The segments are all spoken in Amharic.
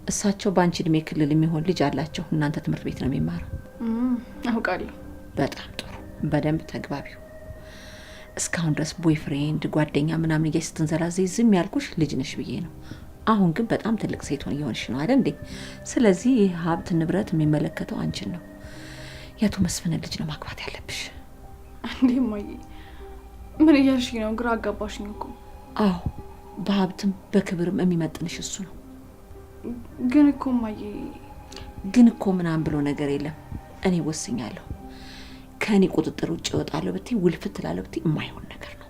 እሳቸው ባንቺ እድሜ ክልል የሚሆን ልጅ አላቸው። እናንተ ትምህርት ቤት ነው የሚማረው። አውቃለሁ። በጣም ጥሩ፣ በደንብ ተግባቢው። እስካሁን ድረስ ቦይፍሬንድ ጓደኛ ምናምን እያልሽ ስትንዘላዘይ ዝም ያልኩሽ ልጅ ነሽ ብዬ ነው። አሁን ግን በጣም ትልቅ ሴት እየሆንሽ ነው አይደል እንዴ? ስለዚህ ይህ ሀብት ንብረት የሚመለከተው አንቺን ነው። የአቶ መስፍንን ልጅ ነው ማግባት ያለብሽ። እንዴ እማዬ፣ ምን እያልሽ ነው? ግራ አጋባሽኝ እኮ። አዎ፣ በሀብትም በክብርም የሚመጥንሽ እሱ ነው። ግን እኮ እማዬ፣ ግን እኮ ምናምን ብሎ ነገር የለም። እኔ ወስኛለሁ። ከእኔ ቁጥጥር ውጭ እወጣለሁ ብትይ፣ ውልፍት ትላለሁ ብትይ የማይሆን ነገር ነው።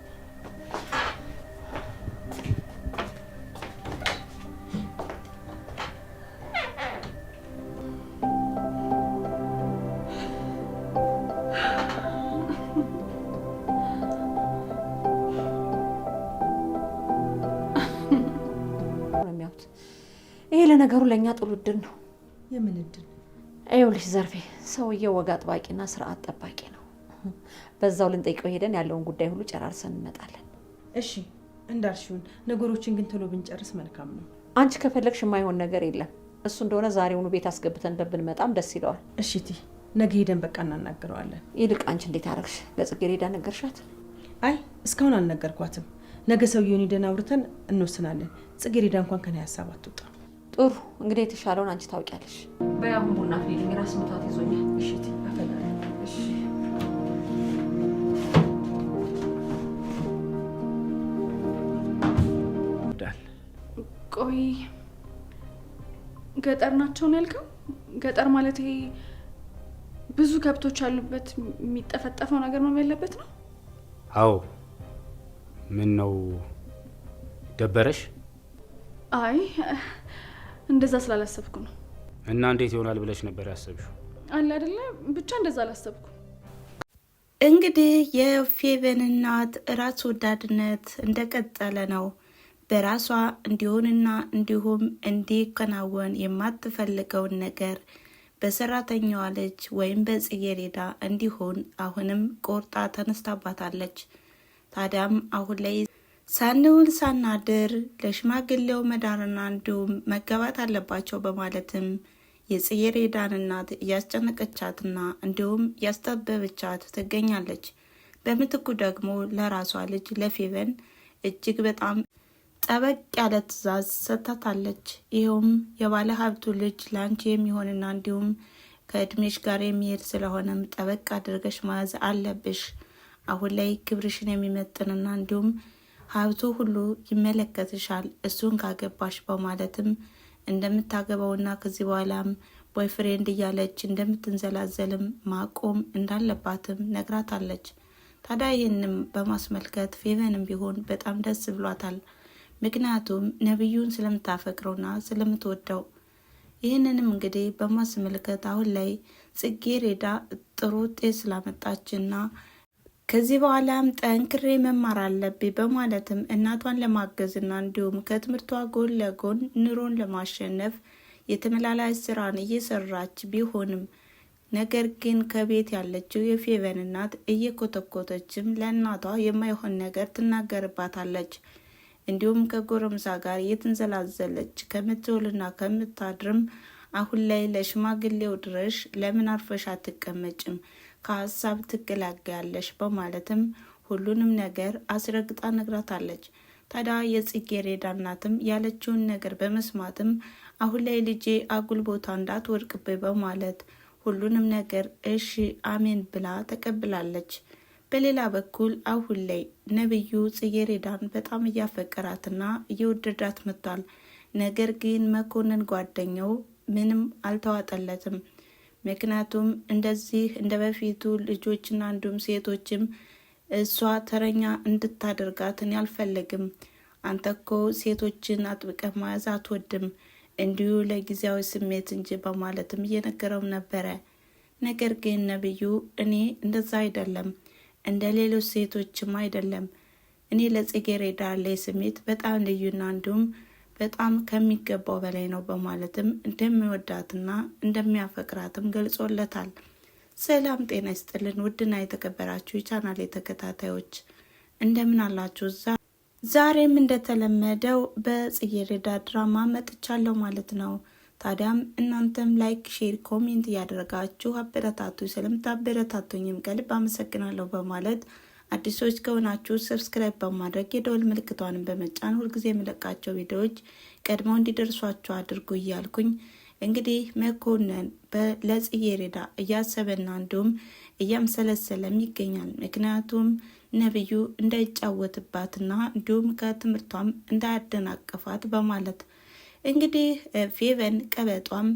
ይሄ ለነገሩ ለእኛ ጥሩ እድል ነው። የምን እድል? ይኸውልሽ ዘርፌ፣ ሰውዬው ወግ አጥባቂና ስርዓት ጠባቂ ነው። በዛው ልንጠይቀው ሄደን ያለውን ጉዳይ ሁሉ ጨራርሰን እንመጣለን። እሺ እንዳልሽውን፣ ነገሮችን ግን ቶሎ ብንጨርስ መልካም ነው። አንቺ ከፈለግሽ የማይሆን ነገር የለም። እሱ እንደሆነ ዛሬውኑ ቤት አስገብተን ብንመጣም ደስ ይለዋል። እሺ ቲ፣ ነገ ሄደን በቃ እናናግረዋለን። ይልቅ አንቺ እንዴት አደረግሽ? ለጽጌረዳ ነገርሻት? አይ እስካሁን አልነገርኳትም። ነገ ሰውዬውን ሄደን አውርተን እንወስናለን። ጽጌረዳ እንኳን ከኔ ሀሳብ አትወጣ። ጥሩ፣ እንግዲህ የተሻለውን አንቺ ታውቂያለሽ። በያሁን ቡና ፍሊልኝ፣ ራስ ምታት ይዞኛል። እሺ ቲ፣ አፈላለሁ። እሺ ቆይ፣ ገጠር ናቸው ነው ያልከው? ገጠር ማለት ይሄ ብዙ ከብቶች ያሉበት የሚጠፈጠፈው ነገር ነው ያለበት ነው? አዎ። ምን ነው ደበረሽ? አይ እንደዛ ስላላሰብኩ ነው። እና እንዴት ይሆናል ብለሽ ነበር ያሰብሽው? አለ አይደለ፣ ብቻ እንደዛ አላሰብኩ። እንግዲህ የፌቨን እናት ራስ ወዳድነት እንደቀጠለ ነው። በራሷ እንዲሆንና እንዲሁም እንዲከናወን የማትፈልገውን ነገር በሰራተኛዋ ልጅ ወይም በጽጌረዳ እንዲሆን አሁንም ቆርጣ ተነስታባታለች። ታዲያም አሁን ላይ ሳንውል ሳናድር ለሽማግሌው መዳርና እንዲሁም መጋባት አለባቸው በማለትም የጽጌረዳን እናት እያስጨነቀቻትና እንዲሁም ያስጠበበቻት ትገኛለች። በምትኩ ደግሞ ለራሷ ልጅ ለፌቨን እጅግ በጣም ጠበቅ ያለ ትዕዛዝ ሰጥታታለች። ይኸውም የባለ ሀብቱ ልጅ ለአንቺ የሚሆንና እንዲሁም ከእድሜሽ ጋር የሚሄድ ስለሆነም ጠበቅ አድርገሽ መያዝ አለብሽ። አሁን ላይ ክብርሽን የሚመጥንና እንዲሁም ሀብቱ ሁሉ ይመለከትሻል እሱን ካገባሽ በማለትም እንደምታገባውና ከዚህ በኋላም ቦይፍሬንድ እያለች እንደምትንዘላዘልም ማቆም እንዳለባትም ነግራታለች። ታዲያ ይህንም በማስመልከት ፌቨንም ቢሆን በጣም ደስ ብሏታል። ምክንያቱም ነብዩን ስለምታፈቅረውና ስለምትወደው። ይህንንም እንግዲህ በማስመልከት አሁን ላይ ጽጌረዳ ጥሩ ውጤት ስላመጣችና ከዚህ በኋላም ጠንክሬ መማር አለብኝ በማለትም እናቷን ለማገዝና እንዲሁም ከትምህርቷ ጎን ለጎን ኑሮን ለማሸነፍ የተመላላሽ ስራን እየሰራች ቢሆንም ነገር ግን ከቤት ያለችው የፌቨን እናት እየኮተኮተችም ለእናቷ የማይሆን ነገር ትናገርባታለች። እንዲሁም ከጎረምሳ ጋር እየተንዘላዘለች ከምትውልና ከምታድርም አሁን ላይ ለሽማግሌው ድረሽ ለምን አርፈሽ አትቀመጭም? ከሀሳብ ትገላገያለሽ በማለትም ሁሉንም ነገር አስረግጣ ነግራታለች። ታዲያ የጽጌረዳ እናትም ያለችውን ነገር በመስማትም አሁን ላይ ልጄ አጉል ቦታ እንዳትወድቅብኝ በማለት ሁሉንም ነገር እሺ አሜን ብላ ተቀብላለች። በሌላ በኩል አሁን ላይ ነብዩ ጽጌረዳን በጣም እያፈቀራትና እየወደዳት መጥቷል። ነገር ግን መኮንን ጓደኛው ምንም አልተዋጠለትም። ምክንያቱም እንደዚህ እንደ በፊቱ ልጆችና እንዲሁም ሴቶችም እሷ ተረኛ እንድታደርጋትን አልፈልግም። አንተ እኮ ሴቶችን አጥብቀህ መያዝ አትወድም፣ እንዲሁ ለጊዜያዊ ስሜት እንጂ በማለትም እየነገረው ነበረ። ነገር ግን ነብዩ እኔ እንደዛ አይደለም፣ እንደ ሌሎች ሴቶችም አይደለም። እኔ ለጽጌረዳ ያለኝ ስሜት በጣም ልዩና እንዲሁም በጣም ከሚገባው በላይ ነው በማለትም እንደሚወዳትና እንደሚያፈቅራትም ገልጾለታል። ሰላም ጤና ይስጥልን ውድና የተከበራችሁ የቻናሌ ተከታታዮች እንደምን አላችሁ? ዛሬም እንደተለመደው በጽጌረዳ ድራማ መጥቻለሁ ማለት ነው። ታዲያም እናንተም ላይክ፣ ሼር፣ ኮሜንት እያደረጋችሁ አበረታቱ። ስለምታበረታቱኝም ከልብ አመሰግናለሁ በማለት አዲሶች ከሆናችሁ ሰብስክራይብ በማድረግ የደወል ምልክቷንም በመጫን ሁልጊዜ የሚለቃቸው ቪዲዮዎች ቀድመው እንዲደርሷችሁ አድርጉ እያልኩኝ እንግዲህ መኮንን ለጽጌረዳ እያሰበና እንዲሁም እያምሰለሰለም ይገኛል። ምክንያቱም ነብዩ እንዳይጫወትባትና እንዲሁም ከትምህርቷም እንዳያደናቅፋት በማለት እንግዲህ ፌቨን ቀበጧም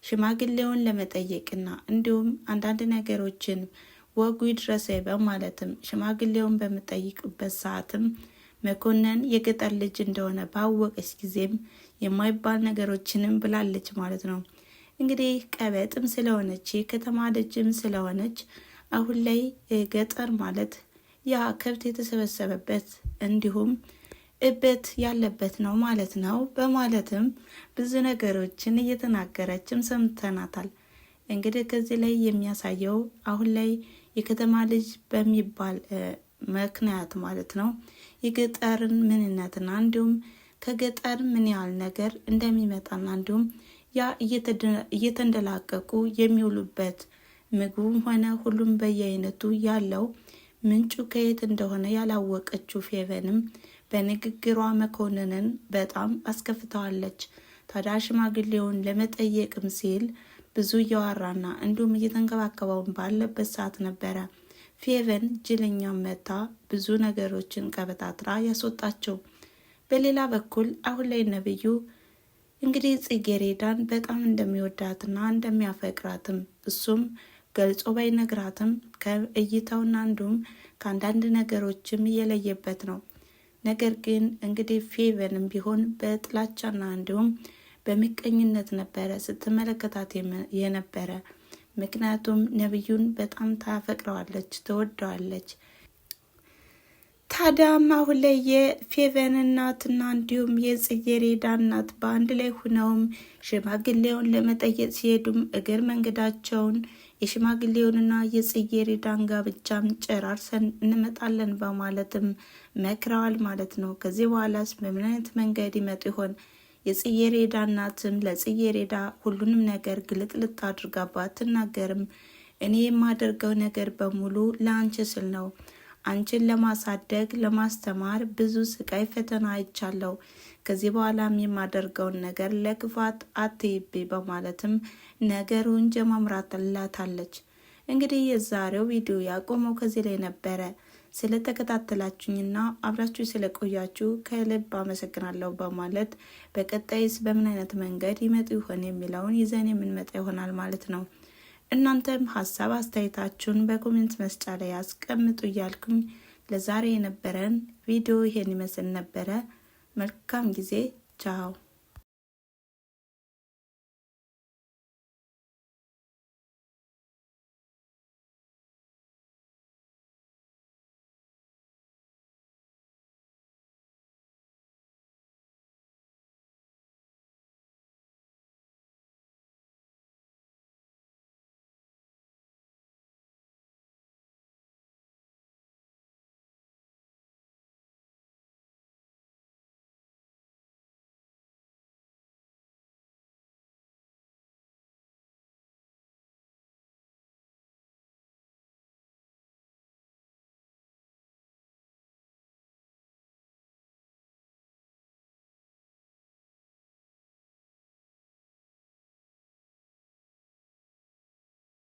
ሽማግሌውን ለመጠየቅና እንዲሁም አንዳንድ ነገሮችን ወጉ ይድረሰ በማለትም ሽማግሌውን በመጠይቅበት ሰዓትም መኮንን የገጠር ልጅ እንደሆነ ባወቀች ጊዜም የማይባል ነገሮችንም ብላለች ማለት ነው። እንግዲህ ቀበጥም ስለሆነች የከተማ ልጅም ስለሆነች አሁን ላይ ገጠር ማለት ያ ከብት የተሰበሰበበት እንዲሁም እበት ያለበት ነው ማለት ነው በማለትም ብዙ ነገሮችን እየተናገረችም ሰምተናታል። እንግዲህ ከዚህ ላይ የሚያሳየው አሁን ላይ የከተማ ልጅ በሚባል ምክንያት ማለት ነው የገጠርን ምንነትና እንዲሁም ከገጠር ምን ያህል ነገር እንደሚመጣና እንዲሁም ያ እየተንደላቀቁ የሚውሉበት ምግቡም ሆነ ሁሉም በየአይነቱ ያለው ምንጩ ከየት እንደሆነ ያላወቀችው ፌቨንም በንግግሯ መኮንንን በጣም አስከፍተዋለች። ታዲያ ሽማግሌውን ለመጠየቅም ሲል ብዙ እያወራና እንዲሁም እየተንከባከበውን ባለበት ሰዓት ነበረ ፌቨን ጅለኛ መታ ብዙ ነገሮችን ቀበጣጥራ ያስወጣቸው። በሌላ በኩል አሁን ላይ ነብዩ እንግዲህ ጽጌረዳን በጣም እንደሚወዳትና እንደሚያፈቅራትም እሱም ገልጾ ባይነግራትም ከእይታውና እንዲሁም ከአንዳንድ ነገሮችም እየለየበት ነው። ነገር ግን እንግዲህ ፌቨንም ቢሆን በጥላቻና እንዲሁም በምቀኝነት ነበረ ስትመለከታት የነበረ። ምክንያቱም ነብዩን በጣም ታፈቅረዋለች፣ ትወደዋለች። ታዲያም አሁን ላይ የፌቨን እናትና እንዲሁም የጽጌረዳ እናት በአንድ ላይ ሁነውም ሽማግሌውን ለመጠየቅ ሲሄዱም እግር መንገዳቸውን የሽማግሌውንና የጽጌረዳን ጋብቻም ጨራርሰን እንመጣለን በማለትም መክረዋል ማለት ነው። ከዚህ በኋላስ በምን አይነት መንገድ ይመጡ ይሆን? የጽጌረዳ እናትም ለጽጌረዳ ሁሉንም ነገር ግልጥልጥ አድርጋ ባትናገርም እኔ የማደርገው ነገር በሙሉ ለአንቺ ስል ነው፣ አንቺን ለማሳደግ ለማስተማር ብዙ ስቃይ ፈተና አይቻለሁ። ከዚህ በኋላም የማደርገውን ነገር ለክፋት አትይቤ በማለትም ነገሩን ጀማምራላታለች። እንግዲህ የዛሬው ቪዲዮ ያቆመው ከዚህ ላይ ነበረ። ስለተከታተላችሁኝና አብራችሁ ስለቆያችሁ ከልብ አመሰግናለሁ በማለት በቀጣይስ በምን አይነት መንገድ ይመጡ ይሆን የሚለውን ይዘን የምንመጣ ይሆናል ማለት ነው። እናንተም ሀሳብ አስተያየታችሁን በኮሜንት መስጫ ላይ አስቀምጡ እያልኩኝ ለዛሬ የነበረን ቪዲዮ ይሄን ይመስል ነበረ። መልካም ጊዜ። ቻው።